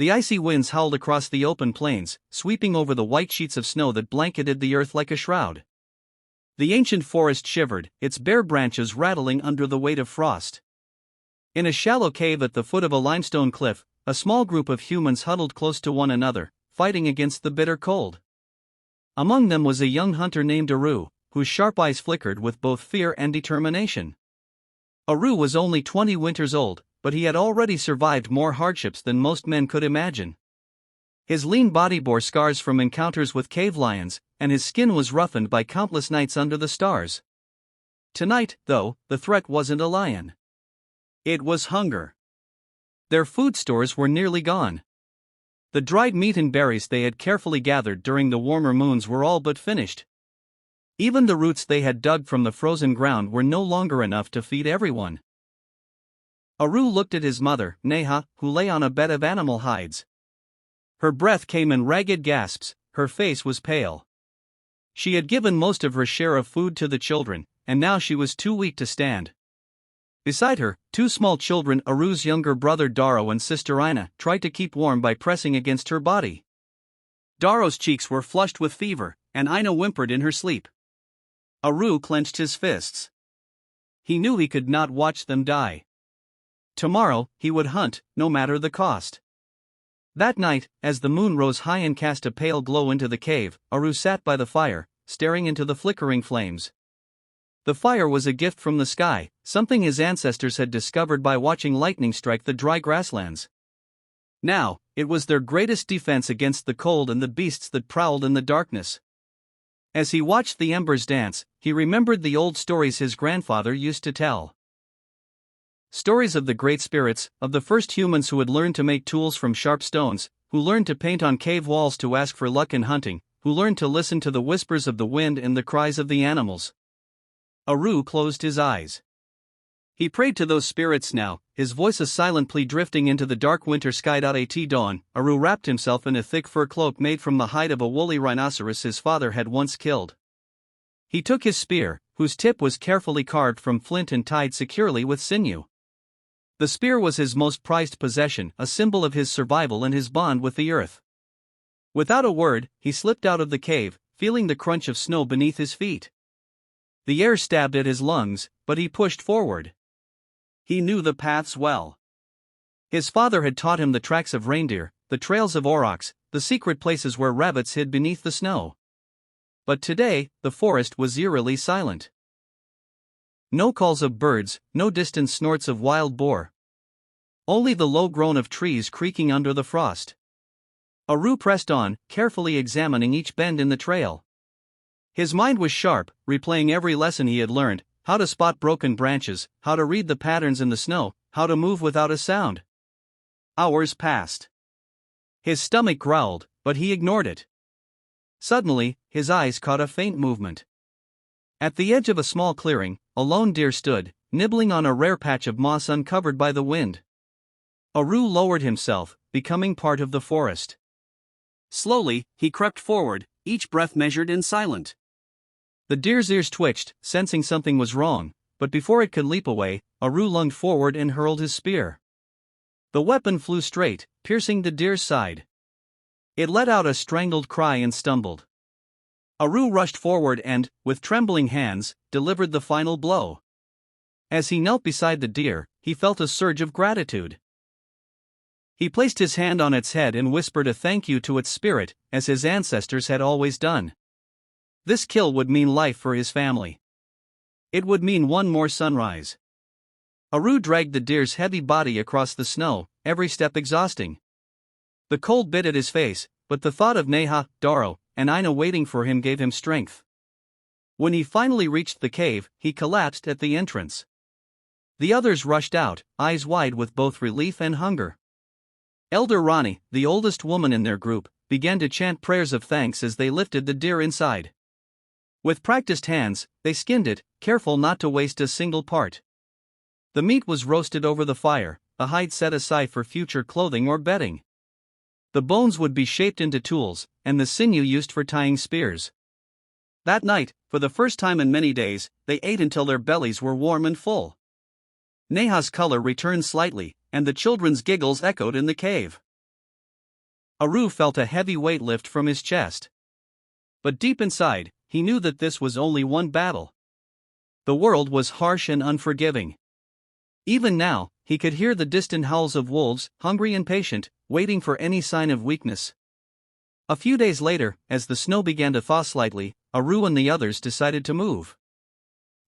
The icy winds howled across the open plains, sweeping over the white sheets of snow that blanketed the earth like a shroud. The ancient forest shivered, its bare branches rattling under the weight of frost. In a shallow cave at the foot of a limestone cliff, a small group of humans huddled close to one another, fighting against the bitter cold. Among them was a young hunter named Aru, whose sharp eyes flickered with both fear and determination. Aru was only 20 winters old, but he had already survived more hardships than most men could imagine. His lean body bore scars from encounters with cave lions, and his skin was roughened by countless nights under the stars. Tonight, though, the threat wasn't a lion. It was hunger. Their food stores were nearly gone. The dried meat and berries they had carefully gathered during the warmer moons were all but finished. Even the roots they had dug from the frozen ground were no longer enough to feed everyone. Aru looked at his mother, Neha, who lay on a bed of animal hides. Her breath came in ragged gasps, her face was pale. She had given most of her share of food to the children, and now she was too weak to stand. Beside her, two small children, Aru's younger brother Daro and sister Ina, tried to keep warm by pressing against her body. Daro's cheeks were flushed with fever, and Ina whimpered in her sleep. Aru clenched his fists. He knew he could not watch them die. Tomorrow, he would hunt, no matter the cost. That night, as the moon rose high and cast a pale glow into the cave, Aru sat by the fire, staring into the flickering flames. The fire was a gift from the sky, something his ancestors had discovered by watching lightning strike the dry grasslands. Now, it was their greatest defense against the cold and the beasts that prowled in the darkness. As he watched the embers dance, he remembered the old stories his grandfather used to tell. Stories of the great spirits, of the first humans who had learned to make tools from sharp stones, who learned to paint on cave walls to ask for luck in hunting, who learned to listen to the whispers of the wind and the cries of the animals. Aru closed his eyes. He prayed to those spirits now, his voice a silent plea drifting into the dark winter sky. At dawn, Aru wrapped himself in a thick fur cloak made from the hide of a woolly rhinoceros his father had once killed. He took his spear, whose tip was carefully carved from flint and tied securely with sinew. The spear was his most prized possession, a symbol of his survival and his bond with the earth. Without a word, he slipped out of the cave, feeling the crunch of snow beneath his feet. The air stabbed at his lungs, but he pushed forward. He knew the paths well. His father had taught him the tracks of reindeer, the trails of aurochs, the secret places where rabbits hid beneath the snow. But today, the forest was eerily silent. No calls of birds, no distant snorts of wild boar. Only the low groan of trees creaking under the frost. Aru pressed on, carefully examining each bend in the trail. His mind was sharp, replaying every lesson he had learned: how to spot broken branches, how to read the patterns in the snow, how to move without a sound. Hours passed. His stomach growled, but he ignored it. Suddenly, his eyes caught a faint movement. At the edge of a small clearing, a lone deer stood, nibbling on a rare patch of moss uncovered by the wind. Aru lowered himself, becoming part of the forest. Slowly, he crept forward, each breath measured and silent. The deer's ears twitched, sensing something was wrong, but before it could leap away, Aru lunged forward and hurled his spear. The weapon flew straight, piercing the deer's side. It let out a strangled cry and stumbled. Aru rushed forward and, with trembling hands, delivered the final blow. As he knelt beside the deer, he felt a surge of gratitude. He placed his hand on its head and whispered a thank you to its spirit, as his ancestors had always done. This kill would mean life for his family. It would mean one more sunrise. Aru dragged the deer's heavy body across the snow, every step exhausting. The cold bit at his face, but the thought of Neha, Daro, and Ina waiting for him gave him strength. When he finally reached the cave, he collapsed at the entrance. The others rushed out, eyes wide with both relief and hunger. Elder Rani, the oldest woman in their group, began to chant prayers of thanks as they lifted the deer inside. With practiced hands, they skinned it, careful not to waste a single part. The meat was roasted over the fire, the hide set aside for future clothing or bedding. The bones would be shaped into tools, and the sinew used for tying spears. That night, for the first time in many days, they ate until their bellies were warm and full. Neha's color returned slightly, and the children's giggles echoed in the cave. Aru felt a heavy weight lift from his chest. But deep inside, he knew that this was only one battle. The world was harsh and unforgiving. Even now, he could hear the distant howls of wolves, hungry and patient, waiting for any sign of weakness. A few days later, as the snow began to thaw slightly, Aru and the others decided to move.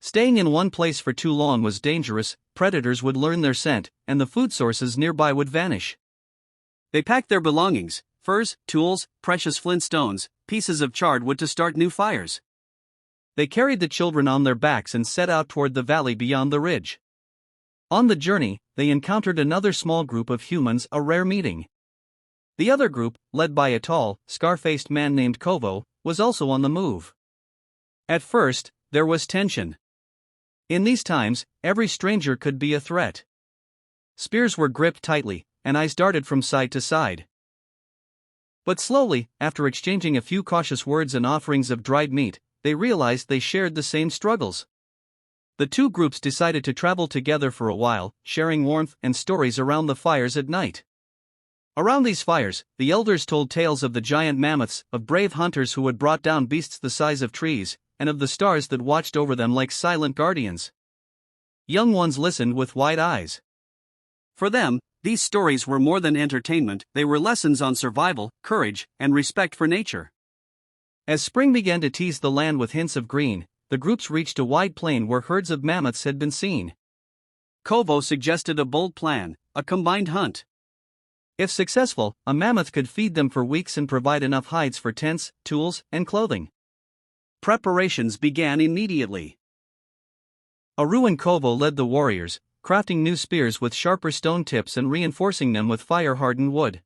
Staying in one place for too long was dangerous, predators would learn their scent, and the food sources nearby would vanish. They packed their belongings, furs, tools, precious flint stones, pieces of charred wood to start new fires. They carried the children on their backs and set out toward the valley beyond the ridge. On the journey, they encountered another small group of humans, a rare meeting. The other group, led by a tall, scar-faced man named Kovo, was also on the move. At first, there was tension. In these times, every stranger could be a threat. Spears were gripped tightly, and eyes darted from side to side. But slowly, after exchanging a few cautious words and offerings of dried meat, they realized they shared the same struggles. The two groups decided to travel together for a while, sharing warmth and stories around the fires at night. Around these fires, the elders told tales of the giant mammoths, of brave hunters who had brought down beasts the size of trees, and of the stars that watched over them like silent guardians. Young ones listened with wide eyes. For them, these stories were more than entertainment, they were lessons on survival, courage, and respect for nature. As spring began to tease the land with hints of green, the groups reached a wide plain where herds of mammoths had been seen. Kovo suggested a bold plan, a combined hunt. If successful, a mammoth could feed them for weeks and provide enough hides for tents, tools, and clothing. Preparations began immediately. Aru and Kovo led the warriors, crafting new spears with sharper stone tips and reinforcing them with fire-hardened wood.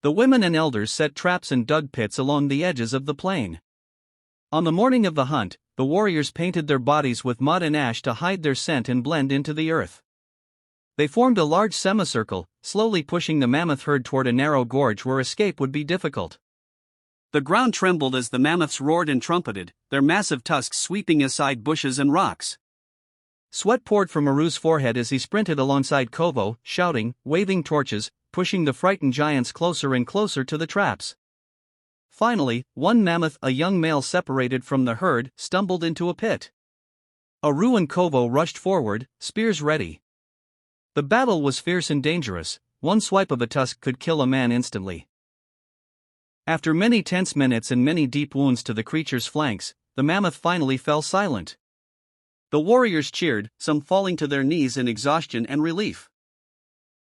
The women and elders set traps and dug pits along the edges of the plain. On the morning of the hunt, the warriors painted their bodies with mud and ash to hide their scent and blend into the earth. They formed a large semicircle, slowly pushing the mammoth herd toward a narrow gorge where escape would be difficult. The ground trembled as the mammoths roared and trumpeted, their massive tusks sweeping aside bushes and rocks. Sweat poured from Aru's forehead as he sprinted alongside Kovo, shouting, waving torches, pushing the frightened giants closer and closer to the traps. Finally, one mammoth, a young male separated from the herd, stumbled into a pit. Aru and Kovo rushed forward, spears ready. The battle was fierce and dangerous. One swipe of a tusk could kill a man instantly. After many tense minutes and many deep wounds to the creature's flanks, the mammoth finally fell silent. The warriors cheered, some falling to their knees in exhaustion and relief.